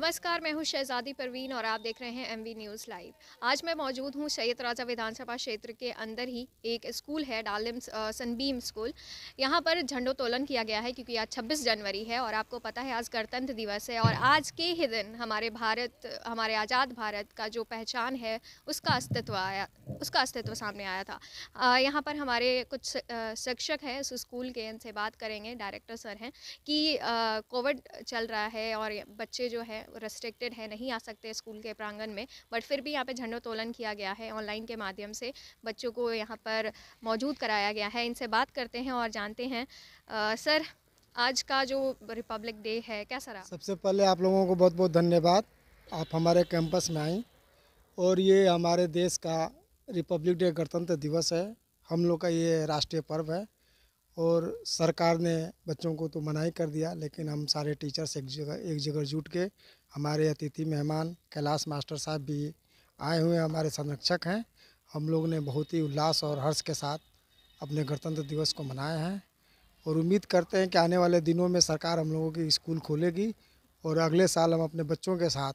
नमस्कार, मैं हूं शहजादी परवीन और आप देख रहे हैं एमवी न्यूज़ लाइव। आज मैं मौजूद हूं सैयद राजा विधानसभा क्षेत्र के अंदर ही एक स्कूल है, डालिम सनबीम स्कूल। यहां पर झंडोत्तोलन किया गया है क्योंकि आज 26 जनवरी है और आपको पता है आज गणतंत्र दिवस है और आज के ही दिन हमारे आज़ाद भारत का जो पहचान है उसका अस्तित्व सामने आया था। यहाँ पर हमारे कुछ शिक्षक हैं इस स्कूल के, इनसे बात करेंगे। डायरेक्टर सर हैं कि कोविड चल रहा है और बच्चे जो है रेस्ट्रिक्टेड है, नहीं आ सकते स्कूल के प्रांगण में, बट फिर भी यहाँ पे झंडोत्तोलन किया गया है ऑनलाइन के माध्यम से। बच्चों को यहाँ पर मौजूद कराया गया है। इनसे बात करते हैं और जानते हैं। सर, आज का जो रिपब्लिक डे है कैसा रहा? सबसे पहले आप लोगों को बहुत बहुत धन्यवाद, आप हमारे कैंपस में आई। और ये हमारे देश का रिपब्लिक डे गणतंत्र दिवस है, हम लोग का ये राष्ट्रीय पर्व है। और सरकार ने बच्चों को तो मना ही कर दिया, लेकिन हम सारे टीचर्स एक जगह जुट के, हमारे अतिथि मेहमान कैलाश मास्टर साहब भी आए हुए हमारे संरक्षक हैं। हम लोग ने बहुत ही उल्लास और हर्ष के साथ अपने गणतंत्र दिवस को मनाया है और उम्मीद करते हैं कि आने वाले दिनों में सरकार हम लोगों की स्कूल खोलेगी और अगले साल हम अपने बच्चों के साथ,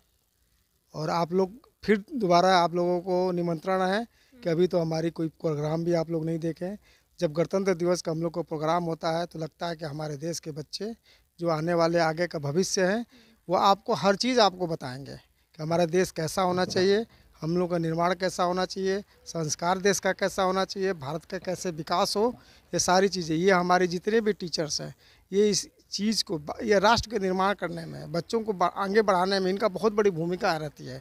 और आप लोग फिर दोबारा आप लोगों को निमंत्रण है कि अभी तो हमारी कोई प्रोग्राम भी आप लोग नहीं देखें। जब गणतंत्र दिवस का हम लोग को प्रोग्राम होता है तो लगता है कि हमारे देश के बच्चे जो आने वाले आगे का भविष्य है वो आपको हर चीज़ आपको बताएंगे कि हमारा देश कैसा होना चाहिए, हम लोग का निर्माण कैसा होना चाहिए, संस्कार देश का कैसा होना चाहिए, भारत का कैसे विकास हो। ये सारी चीज़ें, ये हमारे जितने भी टीचर्स हैं, ये इस चीज़ को, ये राष्ट्र के निर्माण करने में, बच्चों को आगे बढ़ाने में इनका बहुत बड़ी भूमिका रहती है।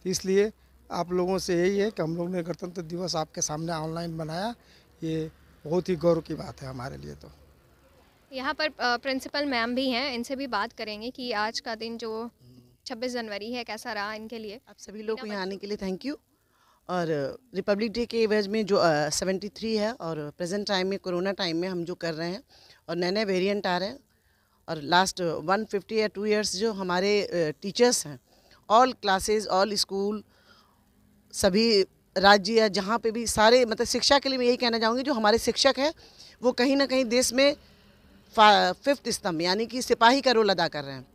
तो इसलिए आप लोगों से यही है कि हम लोग ने गणतंत्र दिवस आपके सामने ऑनलाइन बनाया, ये बहुत ही गौरव की बात है हमारे लिए। तो यहाँ पर प्रिंसिपल मैम भी हैं, इनसे भी बात करेंगे कि आज का दिन जो 26 जनवरी है कैसा रहा इनके लिए। आप सभी लोग को यहाँ आने के लिए थैंक यू। और रिपब्लिक डे के एवज में जो 73 है और प्रेजेंट टाइम में कोरोना टाइम में हम जो कर रहे हैं और नए नए वेरिएंट आ रहे हैं, और लास्ट 150 या 2 इयर्स जो हमारे टीचर्स हैं, ऑल क्लासेस ऑल स्कूल सभी राज्य या जहाँ पे भी सारे, मतलब शिक्षा के लिए मैं यही कहना चाहूँगी, जो हमारे शिक्षक हैं वो कहीं ना कहीं देश में 5th स्तंभ यानी कि सिपाही का रोल अदा कर रहे हैं।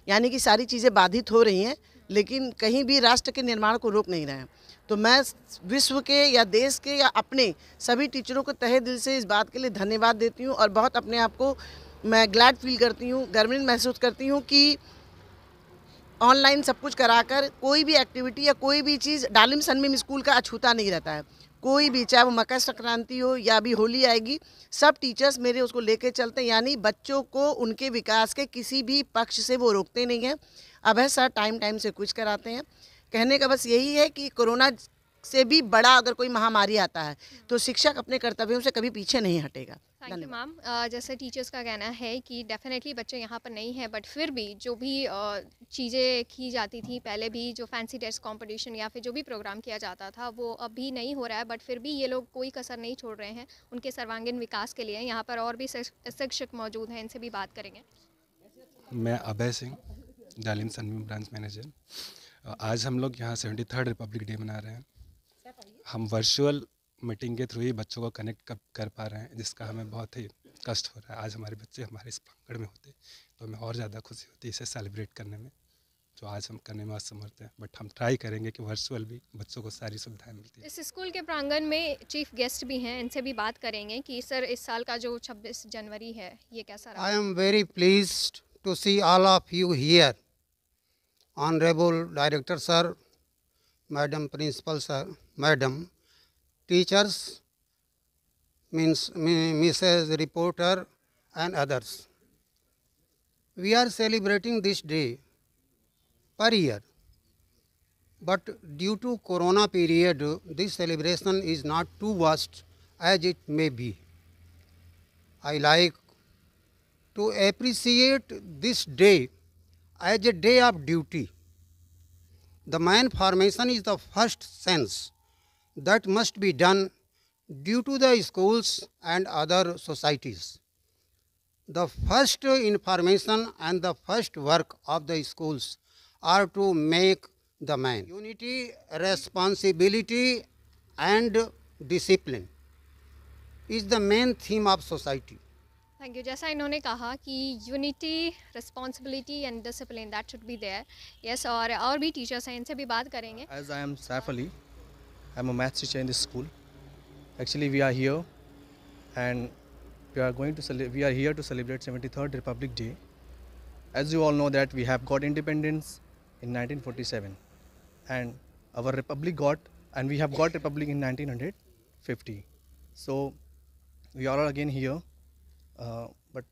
यानी कि सारी चीज़ें बाधित हो रही हैं लेकिन कहीं भी राष्ट्र के निर्माण को रोक नहीं रहे हैं। तो मैं विश्व के या देश के या अपने सभी टीचरों को तहे दिल से इस बात के लिए धन्यवाद देती हूँ और बहुत अपने आप को मैं ग्लैड फील करती हूँ, गर्वित महसूस करती हूँ कि ऑनलाइन सब कुछ कराकर कोई भी एक्टिविटी या कोई भी चीज़ डालिम सनबीम स्कूल का अछूता नहीं रहता है। कोई भी, चाहे वो मकर संक्रांति हो या अभी होली आएगी, सब टीचर्स मेरे उसको लेके चलते हैं। यानी बच्चों को उनके विकास के किसी भी पक्ष से वो रोकते नहीं हैं। अब है सर टाइम से कुछ कराते हैं। कहने का बस यही है कि कोरोना से भी बड़ा अगर कोई महामारी आता है तो शिक्षक अपने कर्तव्यों से कभी पीछे नहीं हटेगा। Thank you ma'am. जैसे टीचर्स का कहना है कि डेफिनेटली बच्चे यहाँ पर नहीं हैं, बट फिर भी जो भी चीज़ें की जाती थी पहले भी, जो फैंसी ड्रेस कंपटीशन या फिर जो भी प्रोग्राम किया जाता था वो अभी नहीं हो रहा है, बट फिर भी ये लोग कोई कसर नहीं छोड़ रहे हैं उनके सर्वांगीण विकास के लिए। यहाँ पर और भी शिक्षक मौजूद हैं, इनसे भी बात करेंगे। मैं अभय सिंह, डालिम सनबीम ब्रांच मैनेजर। आज हम लोग यहाँ 73rd रिपब्लिक डे मना रहे हैं। हम वर्चुअल मीटिंग के थ्रू ही बच्चों को कनेक्ट कर पा रहे हैं, जिसका हमें बहुत ही कष्ट हो रहा है। आज हमारे बच्चे हमारे इस प्रांगण में होते तो हमें और ज़्यादा खुशी होती इसे सेलिब्रेट करने में, जो आज हम करने में असमर्थ हैं। बट हम ट्राई करेंगे कि वर्चुअल भी बच्चों को सारी सुविधाएं मिलती हैं। इस स्कूल के प्रांगण में चीफ गेस्ट भी हैं, इनसे भी बात करेंगे कि सर इस साल का जो 26 जनवरी है ये कैसा रहा? I am very pleased to see all of you here. Honorable Director Sir, Madam Principal Sir, Madam, teachers, Mrs. Reporter and others. We are celebrating this day per year. But due to Corona period, this celebration is not too vast as it may be. I like to appreciate this day as a day of duty. The man formation is the first sense that must be done due to the schools and other societies. The first information and the first work of the schools are to make the man. Unity, responsibility and discipline is the main theme of society. Thank you. जैसा इन्होंने कहा कि unity, responsibility and discipline that should be there. Yes, और भी teachers हैं, इनसे भी बात करेंगे। As I am Saif Ali, I'm a maths teacher in this school. Actually, we are here and we are here to celebrate 73rd Republic Day. As you all know that we have got independence in 1947, and our republic we have got republic in 1950. So we are all again here, but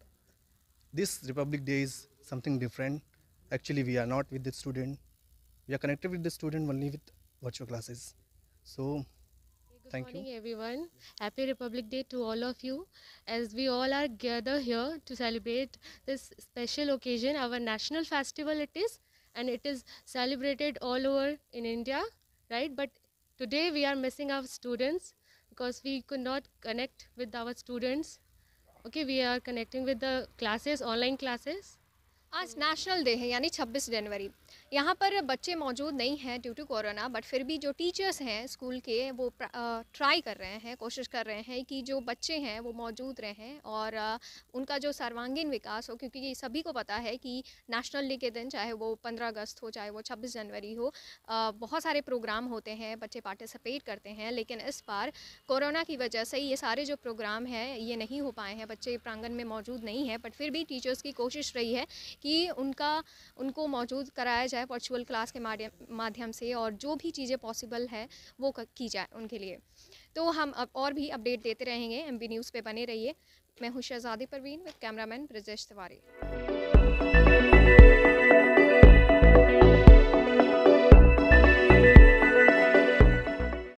this Republic Day is something different. Actually, we are not with the student. We are connected with the student only with virtual classes. So, Good thank you. morning, everyone. Happy Republic Day to all of you. As we all are gathered here to celebrate this special occasion, our national festival it is, and it is celebrated all over in India, right? But today we are missing our students because we could not connect with our students. Okay, we are connecting with the classes, online classes. आज national day है यानी 26 जनवरी। यहाँ पर बच्चे मौजूद नहीं हैं due to corona, but फिर भी जो टीचर्स हैं स्कूल के वो ट्राई कर रहे हैं, कोशिश कर रहे हैं कि जो बच्चे हैं वो मौजूद रहें और उनका जो सर्वांगीण विकास हो, क्योंकि सभी को पता है कि नेशनल डे के दिन चाहे वो 15 अगस्त हो, चाहे वो 26 जनवरी हो, बहुत सारे प्रोग्राम होते हैं, बच्चे पार्टिसिपेट करते हैं। लेकिन इस बार कोरोना की वजह से ये सारे जो प्रोग्राम हैं ये नहीं हो पाए हैं, बच्चे प्रांगण में मौजूद नहीं हैं। बट फिर भी टीचर्स की कोशिश रही है कि उनको मौजूद कराया जाए वर्चुअल क्लास के माध्यम से, और जो भी चीज़ें पॉसिबल है वो की जाए उनके लिए। तो हम अब और भी अपडेट देते रहेंगे, MB न्यूज़ पे बने रहिए। मैं हूँ शहजादी परवीन विद कैमरामैन ब्रजेश तिवारी।